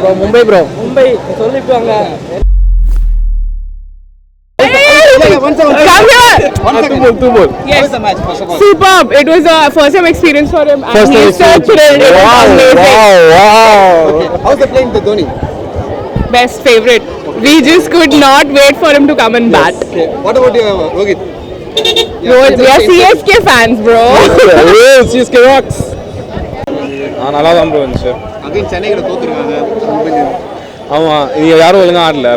Bro, Mumbai bro. Mumbai சொல்லிப்பாங்க. Come here. Two more. Yes. How was the match first of all? Superb. It was a first time experience for him. First And time he's so experience. thrilled. It was amazing. Wow. Okay. How's the playing the Dhoni? Best favorite. We just could not wait for him to come and bat. Okay. What about your Rohit? We are CSK fans, bro. CSK rocks. நல்லா தான் bro இருந்துச்சு. Again சென்னையில தோத்துருக்காங்க. ஆமாம் இங்கே யாரும் ஒழுங்காக ஆடல.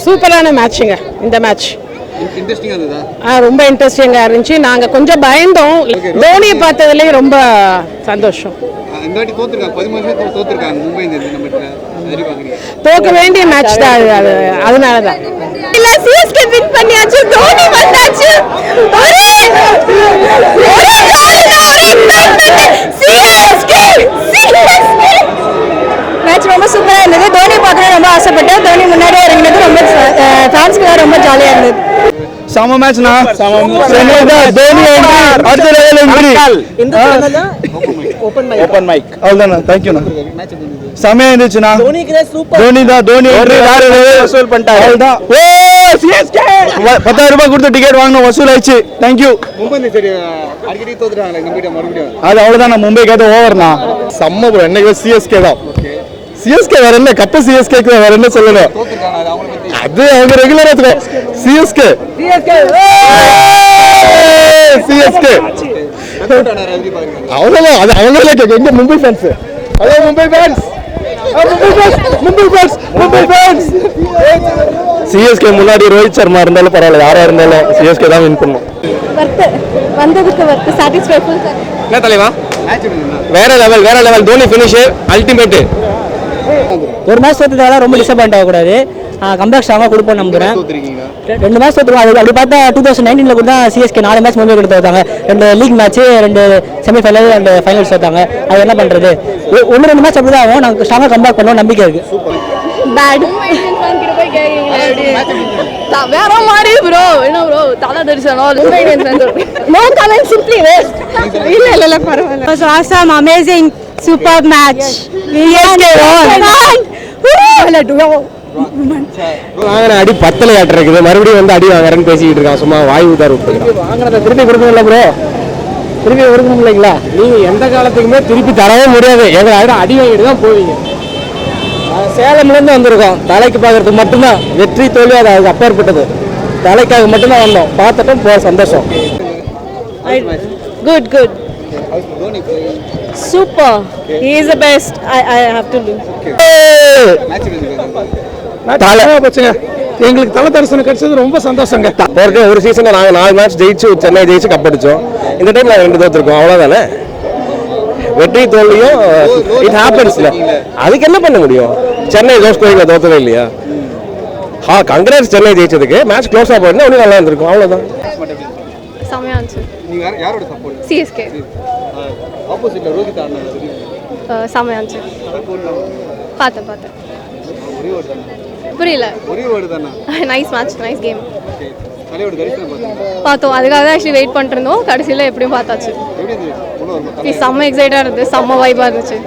சூப்பரான மேட்சுங்க இந்த மேட்ச். இன்ட்ரெஸ்டிங்கா இருந்ததா? ரொம்ப இன்ட்ரெஸ்டிங்காக இருந்துச்சு. நாங்கள் கொஞ்சம் பயந்தோம். தோனியை பார்த்ததுலேயே ரொம்ப சந்தோஷம். இந்த வாட்டி தோத்துருக்காங்க. 13 தோத்துருக்காங்க மும்பை இந்த நம்ம சரி பாக்குறீங்க. தோக்க வேண்டிய மேட்ச் தான் அது. அதனால தான் இல்ல CSK வின் பண்ணியாச்சு. தோனி வந்தாச்சு. மேட்ச் ரொம்ப சூப்பராக இருந்தது. தோனி பார்க்கணும் ரொம்ப ஆசைப்பட்டேன். தோனி முன்னாடியே இறங்கினது ரொம்ப ஃபேன்ஸ்க்கு தான் ரொம்ப ஜாலியாக இருந்தது. செம மேட்ச்னா தோனி அடுத்த லெவல் ஓபன் மைக் அவ்வளோதாண்ணா. தேங்க்யூண்ணா. செமையா இருந்துச்சுண்ணா. தோனி தான் தோனி வேற வசூல் பண்ணிட்டாரு. அவ்வளோதான். ஓ சிஎஸ்கே 10,000 ரூபாய் கொடுத்து டிக்கெட் வாங்கணும், வசூல் ஆயிடுச்சு. தேங்க்யூ. மும்பை சரி அடிக்கடி தோத்துறாங்க நம்பிட்ட மறுபடியும். அது அவ்வளோதான். மும்பை கேட்ட ஓவர்ண்ணா. செம்ம ப்ரோ. என்னைக்கு சிஎஸ்கே தான். சிஎஸ்கே வேற என்ன கப்பு சிஎஸ்கேக்கு வேற என்ன சொல்லணும். தோத்துறாங்க அது அவங்கள பத்தி. அது அவங்க ரெகுலரா சிஎஸ்கே சிஎஸ்கே அவ்வளோதான். அது அவங்களே கேட்க. எங்க Mumbai fans. Hello Mumbai fans. CSK முன்னாடி ரோஹித் சர்மா இருந்தாலும் பரவாயில்ல, யாரா இருந்தாலும் சிஎஸ்கே தான் வின் பண்ணும். வந்ததுக்கு சாட்டிஸ்ஃபைஃபுல். என்ன தலைவா மேட்ச் வேற லெவல் தோனி ஃபினிஷ் அல்டிமேட். ஒரு மேட்ச் தோற்றதால ரொம்ப டிசப்பாயிண்ட் ஆகக்கூடாது. கம்பேக் ஸ்ட்ராங்காக கொடுப்போம் நம்புறேன். தோத்துறீங்க. 2 மேட்ச் தோற்றுருவோம். அது அப்படி பார்த்தா 2019 கூட தான் சிஎஸ்கே 4 மேட்ச் மும்பை கொடுத்து தோத்தாங்க. 2 லீக் மேட்ச், 2 செமிஃபைனல், 2 ஃபைனல்ஸ் தோத்தாங்க. அது என்ன பண்ணுறது, 1-2 மேட்ச் அப்படி தான் ஆகும். நாங்கள் ஸ்ட்ராங்காக கம்பேக் பண்ணுவோம், நம்பிக்கை இருக்குது. பேட் வேற மாதிரி ப்ரோ. என்ன ப்ரோ தலை தரிசனம். No comment, simply waste. இல்ல பரவாயில்ல. It was awesome, amazing, superb match. CSK won. வாங்கின அடி 10 ஆட்டு இருக்குது. மறுபடியும் வந்து அடி வாங்குறேன்னு பேசிக்கிட்டு இருக்கான். சும்மா வாய் ஊதார் விட்டு வாங்கினதை திருப்பி கொடுக்கணும்ல ப்ரோ. திருப்பி கொடுக்கணும் இல்லைங்களா? நீங்க எந்த காலத்துக்குமே திருப்பி தரவே முடியாது. எங்களை அடி வாங்கிட்டு தான் போவீங்க. சேலம்லேருந்து வந்திருக்கோம். தலைக்கு பார்க்கறதுக்கு மட்டும்தான். வெற்றி தோல்வி அது அதுக்கு அப்பாற்பட்டது. தலைக்காக மட்டும்தான் வந்தோம். பார்த்துட்டும் போக சந்தோஷம். Good. How's Dhoni playing? Super. He is the best. I have to do. Match எங்களுக்கு தலை தரிசனம் கிடைச்சது ரொம்ப சந்தோஷங்க. ஒரு சீசன்ல நாங்கள் 4 மேட்ச் ஜெயிச்சு சென்னை ஜெயிச்சு கப் அடிச்சோம். இந்த டைம் நாங்கள் 2 தோத்துருக்கோம். அவ்வளோதானே. வெற்றி தோல்வியும் இட் ஹேப்பன்ஸ்ல. அதுக்கு என்ன பண்ண முடியும்? சென்னை ஜோஸ் கோயிலில் தோத்தவே இல்லையா? கங்க்ராட்ஸ் சென்னை ஜெயிச்சதுக்கு. மேட்ச் க்ளோஸாக போயிருந்தா இன்னும் நல்லா இருந்திருக்கும். அவ்வளோதான். செமையா இருந்துச்சு. நீங்க யாரோட சப்போர்ட்? CSK. ஆப்போசிட்ல ரோஹித் ஆடுனாரு. செமையா இருந்துச்சு. பார்த்தேன் ஒரே ஒரு தானா? புரியல. ஒரே ஒரு தானா? Nice match, nice game. Okay. தலையோட தரிசனம் பார்த்தோம். அதுக்காக தான் ஆக்சுவலி வெயிட் பண்ணிட்டு இருந்தோம். கடைசியில் எப்படியும் பார்த்தாச்சு. எப்படி இருந்துச்சு? செம்ம எக்ஸைட்டாக இருந்தது. செம்ம வைபாக இருந்துச்சு.